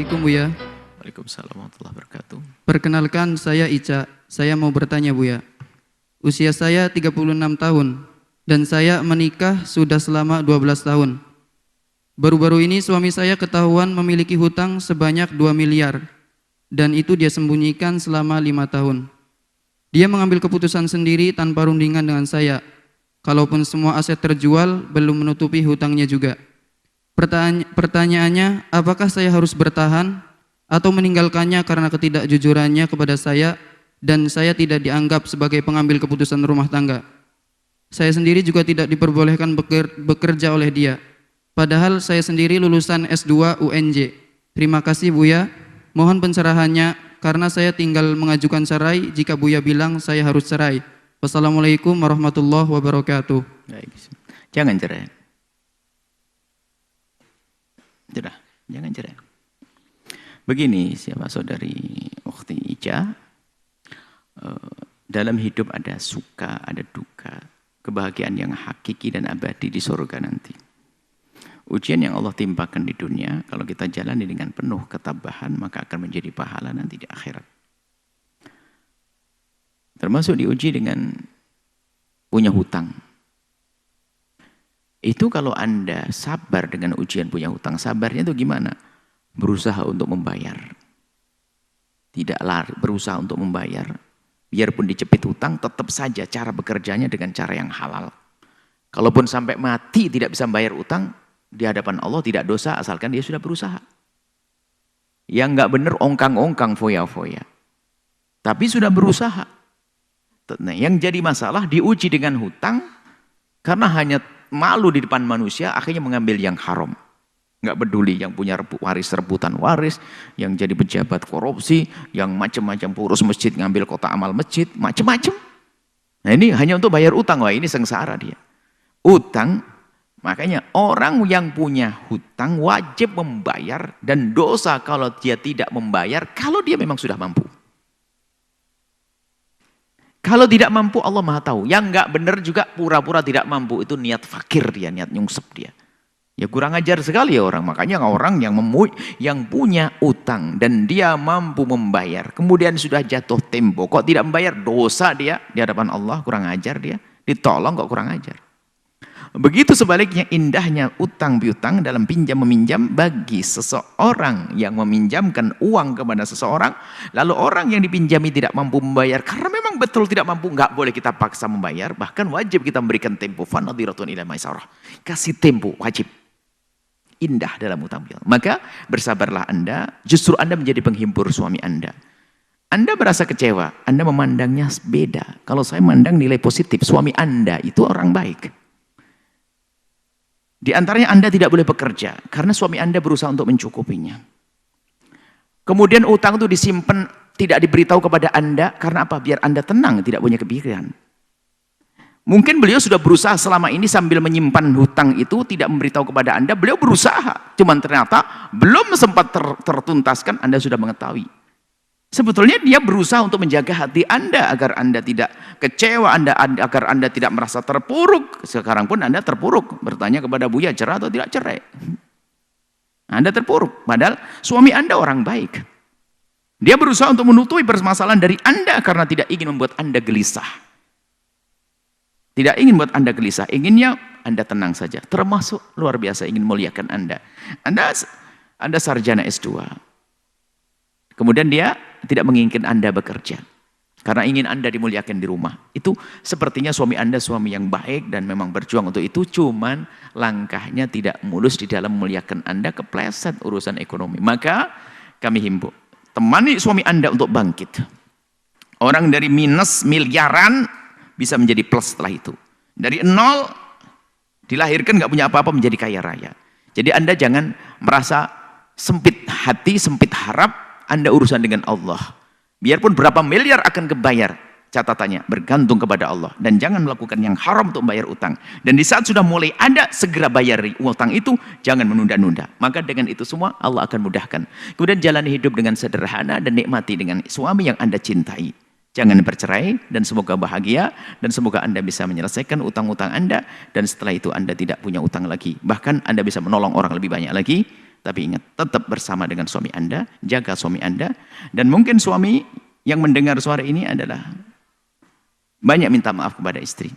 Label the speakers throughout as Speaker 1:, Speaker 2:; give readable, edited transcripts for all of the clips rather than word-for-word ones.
Speaker 1: Assalamualaikum Buya.
Speaker 2: Waalaikumsalam warahmatullahi wabarakatuh.
Speaker 1: Perkenalkan saya Ica. Saya mau bertanya Buya. Usia saya 36 tahun dan saya menikah sudah selama 12 tahun. Baru-baru ini suami saya ketahuan memiliki hutang sebanyak 2 miliar dan itu dia sembunyikan selama 5 tahun. Dia mengambil keputusan sendiri tanpa rundingan dengan saya. Kalaupun semua aset terjual, belum menutupi hutangnya juga. Pertanyaannya, apakah saya harus bertahan atau meninggalkannya karena ketidakjujurannya kepada saya dan saya tidak dianggap sebagai pengambil keputusan rumah tangga? Saya sendiri juga tidak diperbolehkan bekerja oleh dia. Padahal saya sendiri lulusan S2 UNJ. Terima kasih Buya. Mohon pencerahannya karena saya tinggal mengajukan cerai jika Buya bilang saya harus cerai. Wassalamualaikum warahmatullahi wabarakatuh.
Speaker 2: Baik. Jangan cerai. Sudah, jangan cerai. Begini, siapa saudari Ukhti Ica, dalam hidup ada suka, ada duka, kebahagiaan yang hakiki dan abadi di surga nanti. Ujian yang Allah timpakan di dunia, kalau kita jalani dengan penuh ketabahan, maka akan menjadi pahala nanti di akhirat. Termasuk diuji dengan punya hutang. Itu kalau Anda sabar dengan ujian punya hutang, sabarnya itu gimana? Berusaha untuk membayar. Tidak lari, berusaha untuk membayar. Biarpun dicepit hutang, tetap saja cara bekerjanya dengan cara yang halal. Kalaupun sampai mati tidak bisa membayar utang, di hadapan Allah tidak dosa asalkan dia sudah berusaha. Yang nggak benar ongkang-ongkang, foya-foya. Tapi sudah berusaha. Nah, yang jadi masalah diuji dengan hutang karena hanya malu di depan manusia, akhirnya mengambil yang haram. Nggak peduli yang punya waris rebutan waris, yang jadi pejabat korupsi, yang macam-macam pengurus masjid ngambil kotak amal masjid, macam-macam. Nah ini hanya untuk bayar utang, wah ini sengsara dia. Utang, makanya orang yang punya hutang wajib membayar dan dosa kalau dia tidak membayar, kalau dia memang sudah mampu. Kalau tidak mampu Allah Maha tahu. Yang enggak benar juga pura-pura tidak mampu. Itu niat fakir dia, niat nyungsep dia. Ya kurang ajar sekali ya orang. Makanya orang yang punya utang dan dia mampu membayar. Kemudian sudah jatuh tempo. Kok tidak membayar? Dosa dia di hadapan Allah. Kurang ajar dia. Ditolong kok kurang ajar. Begitu sebaliknya indahnya utang piutang dalam pinjam meminjam bagi seseorang yang meminjamkan uang kepada seseorang, lalu orang yang dipinjami tidak mampu membayar karena memang betul tidak mampu, nggak boleh kita paksa membayar, bahkan wajib kita memberikan tempo. Fanadhiratun ila maisarah, kasih tempo wajib. Indah dalam utang piutang. Maka bersabarlah Anda, justru Anda menjadi penghimpur suami Anda. Anda merasa kecewa, Anda memandangnya beda. Kalau saya memandang nilai positif, suami Anda itu orang baik. Di antaranya Anda tidak boleh bekerja karena suami Anda berusaha untuk mencukupinya. Kemudian utang itu disimpan, tidak diberitahu kepada Anda karena apa? Biar Anda tenang, tidak punya kepikiran. Mungkin beliau sudah berusaha selama ini sambil menyimpan hutang itu tidak memberitahu kepada Anda, beliau berusaha, cuman ternyata belum sempat tertuntaskan, Anda sudah mengetahui. Sebetulnya dia berusaha untuk menjaga hati Anda agar Anda tidak kecewa, agar Anda tidak merasa terpuruk. Sekarang pun Anda terpuruk, bertanya kepada Buya cerai atau tidak cerai. Anda terpuruk, padahal suami Anda orang baik. Dia berusaha untuk menutupi permasalahan dari Anda karena tidak ingin membuat Anda gelisah. Tidak ingin membuat Anda gelisah, inginnya Anda tenang saja. Termasuk luar biasa ingin muliakan Anda. Anda sarjana S2. Kemudian dia tidak menginginkan Anda bekerja. Karena ingin Anda dimuliakan di rumah. Itu sepertinya suami Anda suami yang baik dan memang berjuang untuk itu. Cuman langkahnya tidak mulus di dalam memuliakan Anda, kepleset urusan ekonomi. Maka kami himbau, temani suami Anda untuk bangkit. Orang dari minus miliaran bisa menjadi plus setelah itu. Dari nol dilahirkan nggak punya apa-apa menjadi kaya raya. Jadi Anda jangan merasa sempit hati, sempit harap. Anda urusan dengan Allah. Biarpun berapa miliar akan kebayar, catatannya bergantung kepada Allah. Dan jangan melakukan yang haram untuk membayar utang. Dan di saat sudah mulai ada, segera bayar utang itu, jangan menunda-nunda. Maka dengan itu semua Allah akan mudahkan. Kemudian jalani hidup dengan sederhana dan nikmati dengan suami yang Anda cintai. Jangan bercerai dan semoga bahagia dan semoga Anda bisa menyelesaikan utang-utang Anda dan setelah itu Anda tidak punya utang lagi. Bahkan Anda bisa menolong orang lebih banyak lagi. Tapi ingat, tetap bersama dengan suami Anda, jaga suami Anda. Dan mungkin suami yang mendengar suara ini adalah banyak minta maaf kepada istri.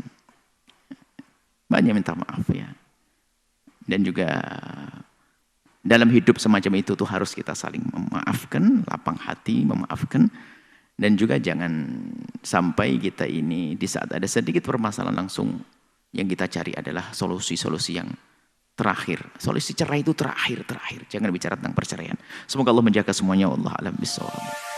Speaker 2: Banyak minta maaf ya. Dan juga dalam hidup semacam itu tuh harus kita saling memaafkan, lapang hati, memaafkan. Dan juga jangan sampai kita ini di saat ada sedikit permasalahan langsung yang kita cari adalah solusi-solusi yang terakhir. Solusi cerai itu terakhir. Jangan bicara tentang perceraian. Semoga Allah menjaga semuanya. Wallahu a'lam bishawab.